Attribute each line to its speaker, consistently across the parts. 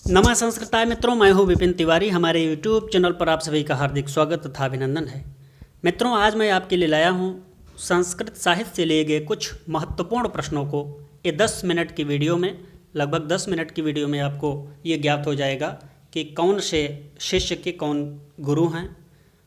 Speaker 1: नमः संस्कृताय मित्रों, मैं हूं विपिन तिवारी। हमारे YouTube चैनल पर आप सभी का हार्दिक स्वागत तथा अभिनंदन है। मित्रों, आज मैं आपके लिए लाया हूं संस्कृत साहित्य से लिए गए कुछ महत्वपूर्ण प्रश्नों को। ये 10 मिनट की वीडियो में, लगभग 10 मिनट की वीडियो में आपको ये ज्ञात हो जाएगा कि कौन से शिष्य के कौन गुरु हैं।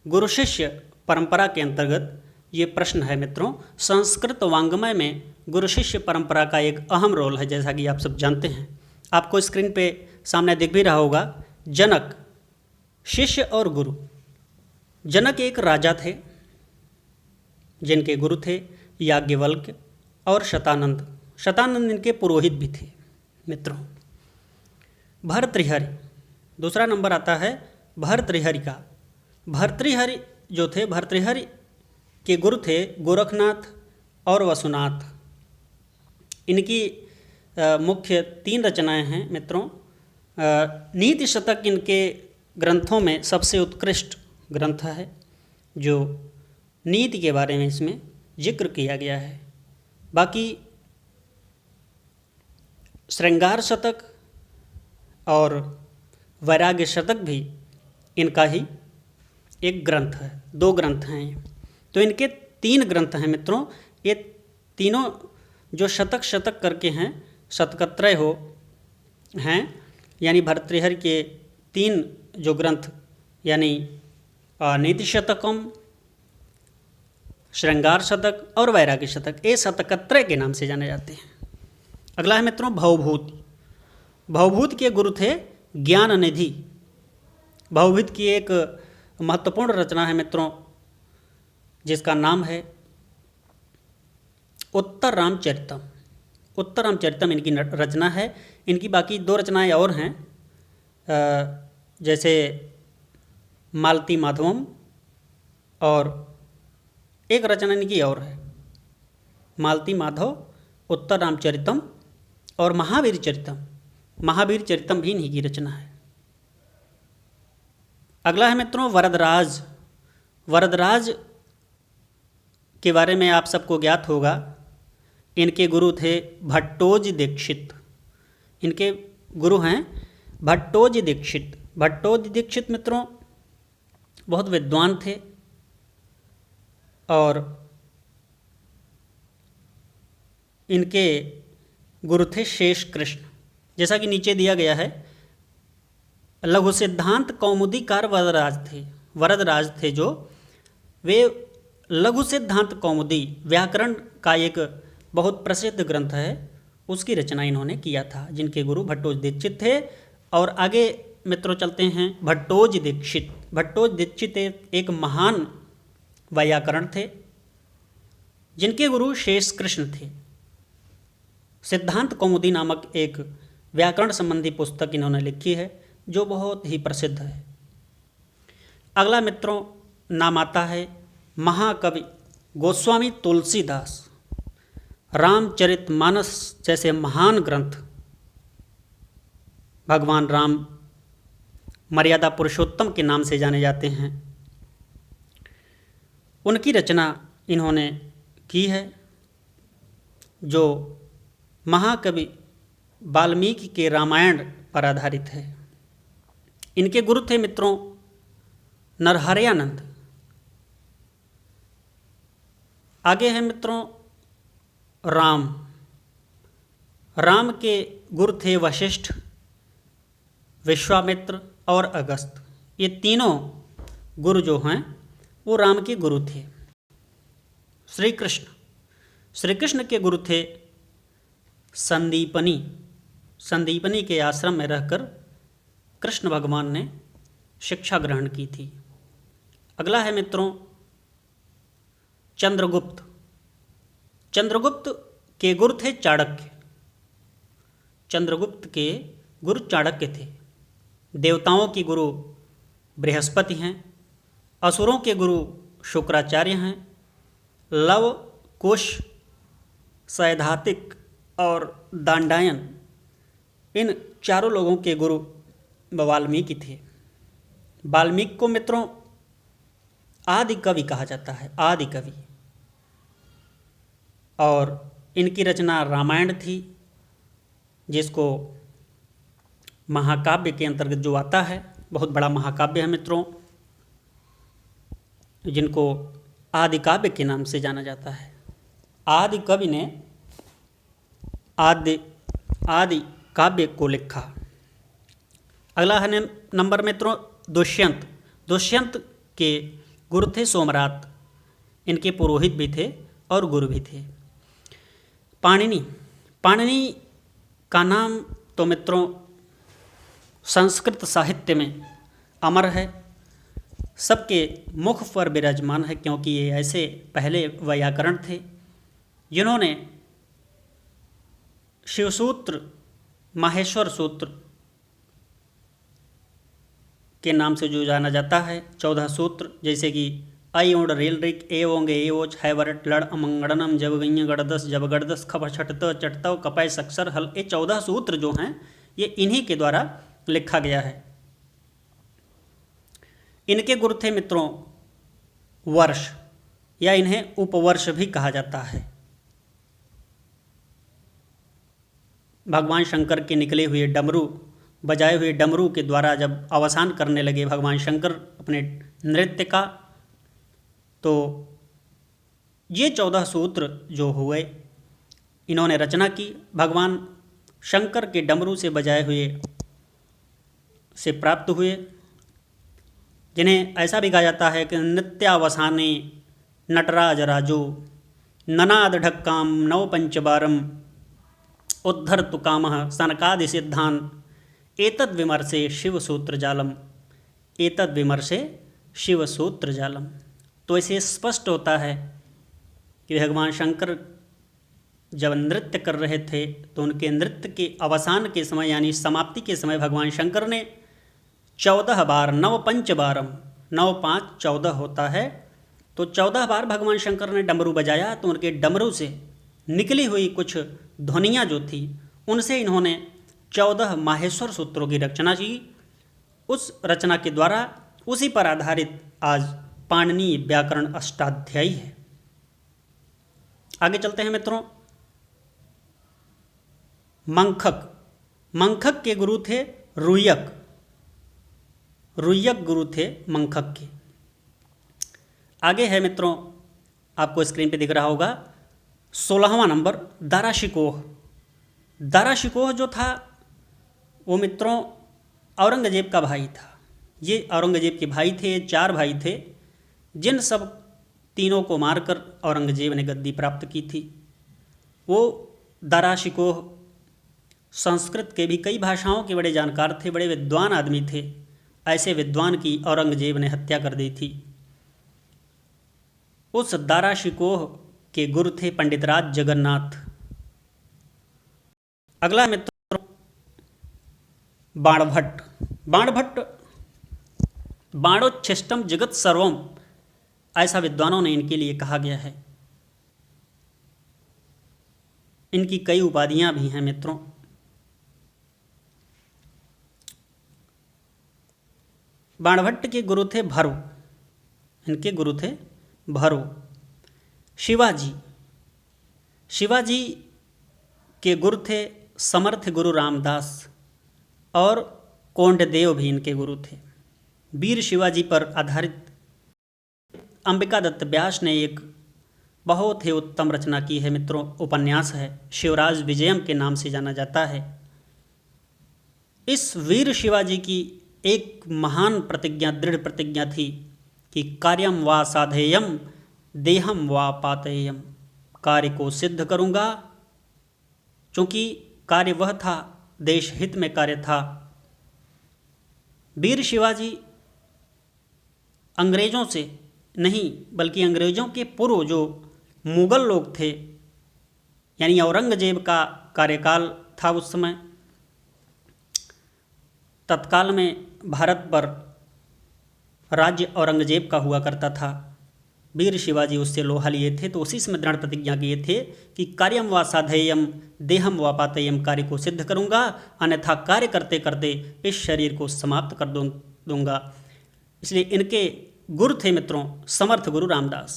Speaker 1: गुरु शिष्य परंपरा के अंतर्गत ये प्रश्न है। मित्रों, संस्कृत वाङ्मय में गुरु शिष्य परंपरा का एक अहम रोल है, जैसा कि आप सब जानते हैं। आपको स्क्रीन पे सामने दिख भी रहा होगा। जनक, शिष्य और गुरु। जनक एक राजा थे जिनके गुरु थे याज्ञवल्क्य और शतानंद। शतानंद इनके पुरोहित भी थे। मित्रों, भर्तृहरि, दूसरा नंबर आता है भर्तृहरि का। भर्तृहरि जो थे, भर्तृहरि के गुरु थे गोरखनाथ और वसुनाथ। इनकी मुख्य 3 रचनाएं हैं। मित्रों, नीति शतक इनके ग्रंथों में सबसे उत्कृष्ट ग्रंथ है, जो नीति के बारे में इसमें जिक्र किया गया है। बाकी श्रृंगार शतक और वैराग्य शतक भी इनका ही एक ग्रंथ है। 2 ग्रंथ हैं ये। तो इनके 3 ग्रंथ हैं। मित्रों, ये तीनों जो शतक शतक करके हैं, शतकत्रय हो हैं, यानी भर्तृहरि के 3 जो ग्रंथ, यानी नीति शतकम, श्रृंगार शतक और वैराग्य शतक, ये शतकत्रय के नाम से जाने जाते हैं। अगला है मित्रों भवभूति। भवभूति के गुरु थे ज्ञान निधि। भवभूति की एक महत्वपूर्ण रचना है मित्रों, जिसका नाम है उत्तर रामचरितम। उत्तर रामचरितम इनकी रचना है। इनकी बाकी 2 रचनाएं और हैं, जैसे मालती माधवम, और एक रचना इनकी और है मालती माधव, उत्तर रामचरितम और महावीर चरितम। महावीर चरितम भी इन्हीं की रचना है। अगला है मित्रों वरदराज। वरदराज के बारे में आप सबको ज्ञात होगा। इनके गुरु थे भट्टोजी दीक्षित। इनके गुरु हैं भट्टोजी दीक्षित। भट्टोजी दीक्षित मित्रों बहुत विद्वान थे और इनके गुरु थे शेष कृष्ण। जैसा कि नीचे दिया गया है, लघु सिद्धांत कौमुदीकार वरदराज थे। वरदराज थे जो वे लघु सिद्धांत कौमुदी, व्याकरण का एक बहुत प्रसिद्ध ग्रंथ है, उसकी रचना इन्होंने किया था, जिनके गुरु भट्टोजी दीक्षित थे। और आगे मित्रों चलते हैं भट्टोजी दीक्षित। भट्टोजी दीक्षित एक महान व्याकरण थे, जिनके गुरु शेष कृष्ण थे। सिद्धांत कौमुदी नामक एक व्याकरण संबंधी पुस्तक इन्होंने लिखी है, जो बहुत ही प्रसिद्ध है। अगला मित्रों नाम आता है महाकवि गोस्वामी तुलसीदास। रामचरितमानस जैसे महान ग्रंथ, भगवान राम मर्यादा पुरुषोत्तम के नाम से जाने जाते हैं, उनकी रचना इन्होंने की है, जो महाकवि वाल्मीकि के रामायण पर आधारित है। इनके गुरु थे मित्रों नरहरयानंद। आगे है मित्रों राम। राम के गुरु थे वशिष्ठ, विश्वामित्र और अगस्त। ये तीनों गुरु जो हैं वो राम के गुरु थे। श्री कृष्ण, श्री कृष्ण के गुरु थे संदीपनी। संदीपनी के आश्रम में रहकर कृष्ण भगवान ने शिक्षा ग्रहण की थी। अगला है मित्रों चंद्रगुप्त। चंद्रगुप्त के गुरु थे चाणक्य। चंद्रगुप्त के गुरु चाणक्य थे। देवताओं के गुरु बृहस्पति हैं, असुरों के गुरु शुक्राचार्य हैं, लव, कुश, सैद्धातिक और दांडायन, इन चारों लोगों के गुरु वाल्मीकि थे। वाल्मीकि को मित्रों आदि कवि कहा जाता है, आदि कवि। और इनकी रचना रामायण थी, जिसको महाकाव्य के अंतर्गत जो आता है, बहुत बड़ा महाकाव्य है मित्रों, जिनको आदि काव्य के नाम से जाना जाता है। आदि कवि ने आदि काव्य को लिखा। अगला है नंबर मित्रों दुष्यंत। दुष्यंत के गुरु थे सोमरात, इनके पुरोहित भी थे और गुरु भी थे। पाणिनि। पाणिनि का नाम तो मित्रों संस्कृत साहित्य में अमर है, सबके मुख पर विराजमान है, क्योंकि ये ऐसे पहले वैयाकरण थे जिन्होंने शिवसूत्र, माहेश्वर सूत्र के नाम से जो जाना जाता है, 14 सूत्र, जैसे कि आई ओड रेल रिक ए ओंग ए ओच हैवरट लड़ अमंगड़नम जब गई गड़दस जब गड़दस खप छटत चटतव कपय सक्षर हल, ये 14 सूत्र जो हैं ये इन्हीं के द्वारा लिखा गया है। इनके गुरु थे मित्रों वर्ष, या इन्हें उपवर्ष भी कहा जाता है। भगवान शंकर के निकले हुए डमरू, बजाए हुए डमरू के द्वारा जब अवसान करने लगे भगवान शंकर अपने नृत्य का, तो ये 14 सूत्र जो हुए इन्होंने रचना की, भगवान शंकर के डमरू से बजाए हुए से प्राप्त हुए, जिन्हें ऐसा भी कहा जाता है कि नृत्यावसाने नटराज राजो ननाद ढक्काम नव पंचबारम उद्धर तुकामः सनकादि सिद्धान एतद विमर्शे शिव सूत्र जालम, एतद विमर्शे शिव सूत्र जालम। तो इसे स्पष्ट होता है कि भगवान शंकर जब नृत्य कर रहे थे तो उनके नृत्य के अवसान के समय यानी समाप्ति के समय भगवान शंकर ने 14 बार, नव पंचबारम, 9 5 14 होता है, तो 14 बार भगवान शंकर ने डमरू बजाया, तो उनके डमरू से निकली हुई कुछ ध्वनियाँ जो थी उनसे इन्होंने 14 माहेश्वर सूत्रों की रचना की। उस रचना के द्वारा उसी पर आधारित आज पाणिनि व्याकरण अष्टाध्यायी है। आगे चलते हैं मित्रों। मंखक। मंखक के गुरु थे रुयक। रुयक गुरु थे मंखक के। आगे है मित्रों, आपको स्क्रीन पे दिख रहा होगा 16वां नंबर दाराशिकोह। दाराशिकोह जो था वो मित्रों औरंगजेब का भाई था। ये औरंगजेब के भाई थे, 4 भाई थे, जिन सब तीनों को मारकर औरंगजेब ने गद्दी प्राप्त की थी। वो दाराशिकोह संस्कृत के भी कई भाषाओं के बड़े जानकार थे, बड़े विद्वान आदमी थे। ऐसे विद्वान की औरंगजेब ने हत्या कर दी थी। उस दाराशिकोह के गुरु थे पंडितराज जगन्नाथ। अगला मित्रों बाणभट्ट। बाणभट्ट बाणोच्छिष्टम जगत सर्वम, ऐसा विद्वानों ने इनके लिए कहा गया है। इनकी कई उपाधियां भी हैं मित्रों। बाणभट्ट के गुरु थे भरु, इनके गुरु थे भरु। शिवाजी। शिवाजी के गुरु थे समर्थ गुरु रामदास, और कोंडदेव भी इनके गुरु थे। वीर शिवाजी पर आधारित अंबिका दत्त व्यास ने एक बहुत ही उत्तम रचना की है मित्रों, उपन्यास है, शिवराज विजयम के नाम से जाना जाता है। इस वीर शिवाजी की एक महान प्रतिज्ञा, दृढ़ प्रतिज्ञा थी कि कार्यम वा साधेयम देहम वा पातेयम, कार्य को सिद्ध करूँगा। चूँकि कार्य वह था, देश हित में कार्य था। वीर शिवाजी अंग्रेज़ों से नहीं बल्कि अंग्रेज़ों के पूर्व जो मुग़ल लोग थे, यानी औरंगजेब का कार्यकाल था उस समय, तत्काल में भारत पर राज्य औरंगजेब का हुआ करता था। वीर शिवाजी उससे लोहा लिए थे, तो उसी समय दृढ़ प्रतिज्ञा किए थे कि कार्यम व साधेयम देहम व पातेयम, कार्य को सिद्ध करूँगा, अन्यथा कार्य करते करते इस शरीर को समाप्त कर दूँगा। इसलिए इनके गुरु थे मित्रों समर्थ गुरु रामदास।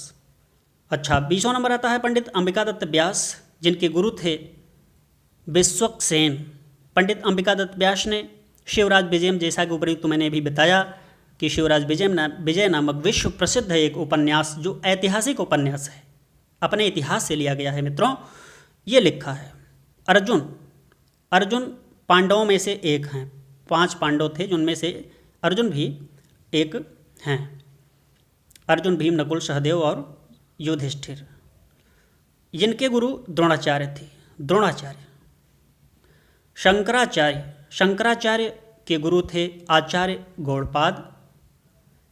Speaker 1: अच्छा, 20वां नंबर आता है पंडित अंबिका दत्त व्यास, जिनके गुरु थे विश्वक्सेन। पंडित अंबिका दत्त व्यास ने शिवराज विजयम, जैसा कि ऊपर तो मैंने अभी बताया कि शिवराज विजय नामक विश्व प्रसिद्ध है एक उपन्यास, जो ऐतिहासिक उपन्यास है, अपने इतिहास से लिया गया है मित्रों। ये लिखा है अर्जुन पांडवों में से एक हैं। 5 पांडव थे जिनमें से अर्जुन भी एक हैं। अर्जुन, भीम, नकुल, सहदेव और युधिष्ठिर। जिनके गुरु द्रोणाचार्य थे। शंकराचार्य के गुरु थे आचार्य गौड़पाद।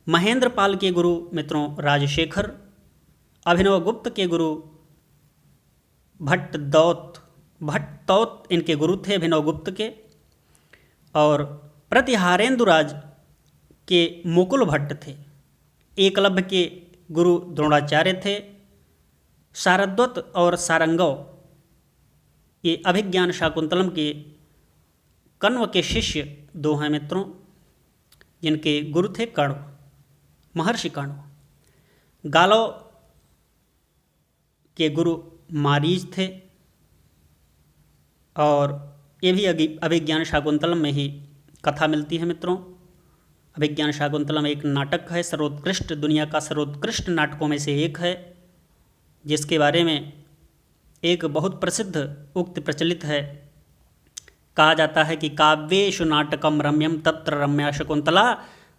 Speaker 1: महेंद्रपाल के गुरु मित्रों राजशेखर। अभिनव गुप्त के गुरु भट्टदौत इनके गुरु थे अभिनव गुप्त के। और प्रतिहारेंद्रराज के मुकुल भट्ट थे। एकलव्य के गुरु द्रोणाचार्य थे। शारद्वत और सारंगव ये अभिज्ञान शाकुंतलम के कण्व के शिष्य 2 हैं मित्रों, जिनके गुरु थे कण्व, महर्षि कण्व। गालव के गुरु मारीच थे। और ये भी अभिज्ञान शाकुंतलम में ही कथा मिलती है मित्रों। अभिज्ञान शाकुंतलम एक नाटक है, सर्वोत्कृष्ट, दुनिया का सर्वोत्कृष्ट नाटकों में से एक है, जिसके बारे में एक बहुत प्रसिद्ध उक्त प्रचलित है। कहा जाता है कि काव्येषु नाटकम रम्यम तत्र रम्या शकुंतला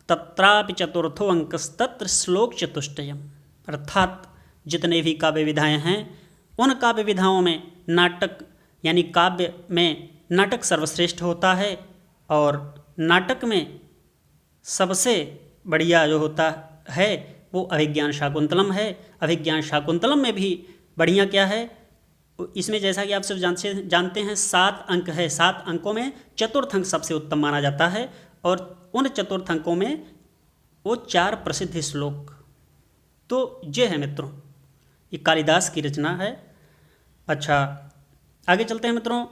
Speaker 1: तत्रापि चतुर्थो अंकस्तत्र श्लोक चतुष्टयम। अर्थात जितने भी काव्य विधाएँ हैं, उन काव्य विधाओं में नाटक यानी काव्य में नाटक सर्वश्रेष्ठ होता है। और नाटक में सबसे बढ़िया जो होता है वो अभिज्ञान शाकुंतलम है। अभिज्ञान शाकुंतलम में भी बढ़िया क्या है, इसमें जैसा कि आप सब जानते हैं 7 अंक है। 7 अंकों में चतुर्थ अंक सबसे उत्तम माना जाता है। और उन चतुर्थ अंकों में वो 4 प्रसिद्ध श्लोक। तो ये है मित्रों, ये कालिदास की रचना है। अच्छा, आगे चलते हैं मित्रों।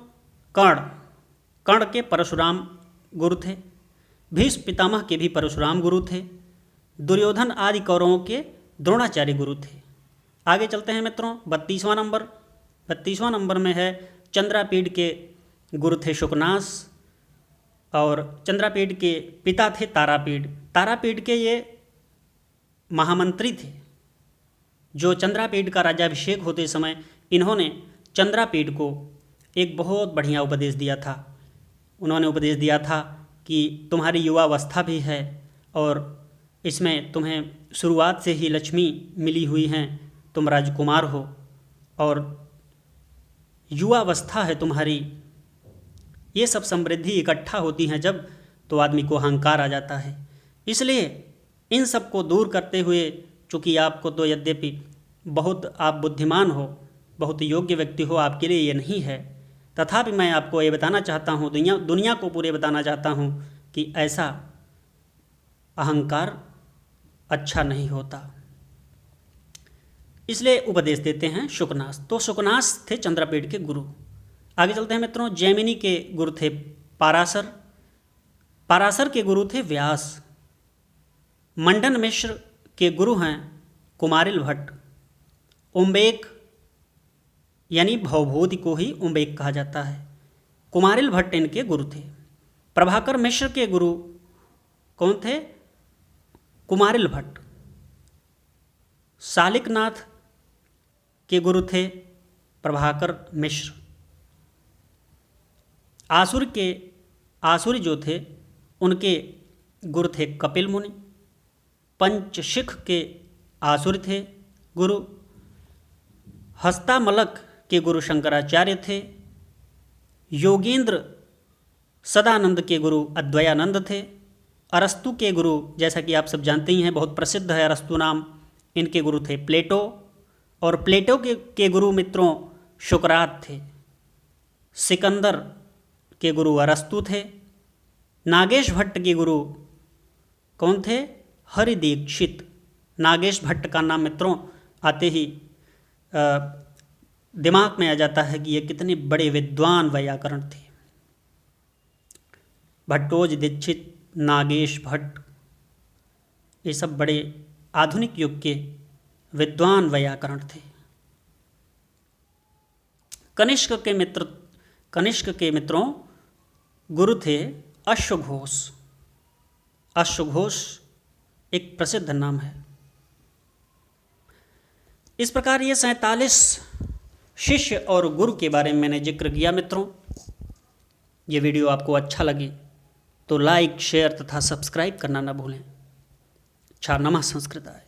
Speaker 1: कर्ण के परशुराम गुरु थे। भीष्म पितामह के भी परशुराम गुरु थे। दुर्योधन आदि कौरवों के द्रोणाचार्य गुरु थे। आगे चलते हैं मित्रों। 32वां नंबर में है चंद्रापीड के गुरु थे शुकनास। और चंद्रापीड के पिता थे तारापीड। तारापीड के ये महामंत्री थे, जो चंद्रापीड का राज्याभिषेक होते समय इन्होंने चंद्रापीड को एक बहुत बढ़िया उपदेश दिया था। उन्होंने उपदेश दिया था कि तुम्हारी युवावस्था भी है और इसमें तुम्हें शुरुआत से ही लक्ष्मी मिली हुई हैं, तुम राजकुमार हो और युवावस्था है तुम्हारी। ये सब समृद्धि इकट्ठा होती हैं जब, तो आदमी को अहंकार आ जाता है। इसलिए इन सब को दूर करते हुए, चूँकि आपको तो यद्यपि बहुत आप बुद्धिमान हो, बहुत योग्य व्यक्ति हो, आपके लिए ये नहीं है, तथापि मैं आपको ये बताना चाहता हूँ, दुनिया को पूरे बताना चाहता हूँ कि ऐसा अहंकार अच्छा नहीं होता। इसलिए उपदेश देते हैं शुकनास। तो शुकनास थे चंद्रापीड के गुरु। आगे चलते हैं मित्रों। जैमिनी के गुरु थे पाराशर के गुरु थे व्यास। मंडन मिश्र के गुरु हैं कुमारिल भट्ट। उम्बेक यानी भवभूति को ही उम्बेक कहा जाता है। कुमारिल भट्ट इनके गुरु थे। प्रभाकर मिश्र के गुरु कौन थे? कुमारिल भट्ट। शालिकनाथ के गुरु थे प्रभाकर मिश्र। आसुरी जो थे उनके गुरु थे कपिल मुनि। पंचशिख के आसुरी थे गुरु। हस्तामलक के गुरु शंकराचार्य थे। योगेंद्र सदानंद के गुरु अद्वैयानंद थे। अरस्तु के गुरु, जैसा कि आप सब जानते ही हैं, बहुत प्रसिद्ध है अरस्तु नाम, इनके गुरु थे प्लेटो। और प्लेटो के गुरु मित्रों शुकरात थे। सिकंदर के गुरु अरस्तु थे। नागेश भट्ट के गुरु कौन थे? हरिदीक्षित। नागेश भट्ट का नाम मित्रों आते ही दिमाग में आ जाता है कि ये कितने बड़े विद्वान वैयाकरण थे। भट्टोज दीक्षित, नागेश भट्ट, ये सब बड़े आधुनिक युग के विद्वान वैयाकरण थे। कनिष्क के मित्रों गुरु थे अश्वघोष। अश्वघोष एक प्रसिद्ध नाम है। इस प्रकार ये 47 शिष्य और गुरु के बारे में मैंने जिक्र किया। मित्रों, ये वीडियो आपको अच्छा लगे तो लाइक, शेयर तथा सब्सक्राइब करना न भूलें। नमः संस्कृताय।